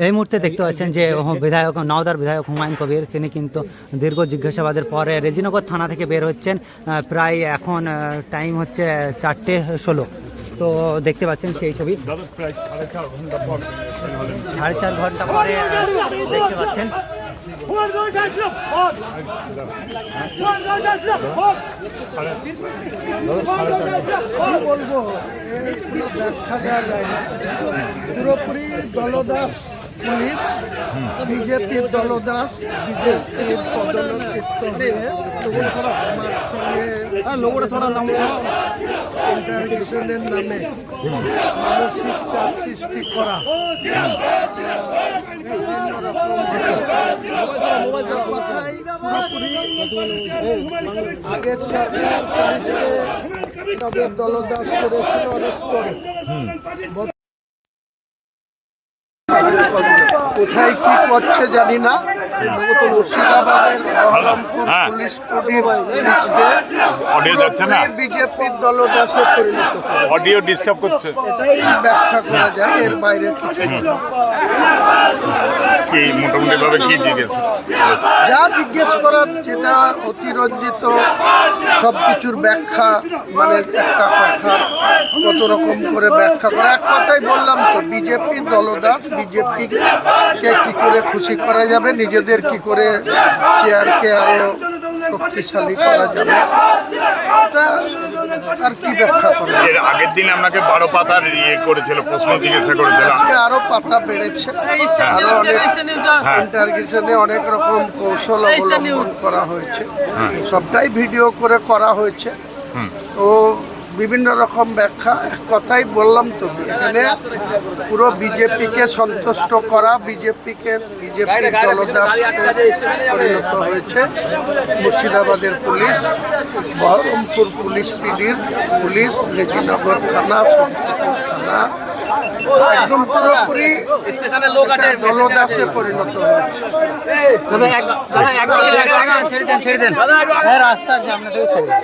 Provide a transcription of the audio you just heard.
এই মুহূর্তে দেখতে পাচ্ছেন যে বিধায়ক নওদার বিধায়ক হুমায়ুন কবির তিনি কিন্তু দীর্ঘ জিজ্ঞাসাবাদের পরে রেজিনগর থানা থেকে বের হচ্ছেন। প্রায় এখন টাইম হচ্ছে 4:16। তো দেখতে পাচ্ছেন সেই ছবি 4.5 ঘন্টা পরে দেখতে পাচ্ছেন। বলবো ব্যাখ্যা দেওয়া যায় না, পুরোপুরি দলদাস পুলিশ, বিজেপির দলদাস, বিজেপির পদচিত্ত ইন্টারগ্রেশনের নামে মানসিক চাপ সৃষ্টি করা, আগের সরকার পুলিশকে তাদের দলদাস করেছিল অনেক পরে। কোথায় কি করছে জানি না, মুর্শিদাবাদের বহরমপুর পুলিশ পুলিশকে বিজেপির দলদাসে পরিণত করে অডিও ডিস্টার্ব করছে, এটাই ব্যাখ্যা করা যায়, এর বাইরে কিছু কি মোটামুটি ভাবে কি জিজ্ঞেস যা জিজ্ঞেস করার, যেটা অতিরঞ্জিত সবকিছুর ব্যাখ্যা, মানে একটা কথার কত রকম করে ব্যাখ্যা করা। এক কথাই বললাম তো, বিজেপি দলদাস, বিজেপিকে কি করে খুশি করা যাবে, নিজেদের কি করে চেয়ারকে আরো শক্তিশালী করা যাবে, এটা আর কি ব্যাখ্যা করা। এর আগের দিন আপনাকে 12 পাতার করেছিল, প্রশ্ন জিজ্ঞাসা করেছিল, আজকে আরো পাতা বেড়েছে, আরো অনেক ইন্টারগ্রেশনে অনেক রকম কৌশল অবলম্বন করা হয়েছে, সবটাই ভিডিও করে করা হয়েছে। ও বিভিন্ন রকম ব্যাখ্যা, কথাই বললাম তো, এখানে পুরো বিজেপিকে সন্তুষ্ট করা, বিজেপির দলদাস পরিণত হয়েছে মুর্শিদাবাদের পুলিশ, বহরমপুর পুলিশ পিডির পুলিশ, রেজিনগর থানা, শক্তিপুর থানা, একদম পুরোপুরি দলদাসে পরিণত হয়েছে। ছেড়ে দেন রাস্তা আছে আপনাদের, ছেড়ে দেন।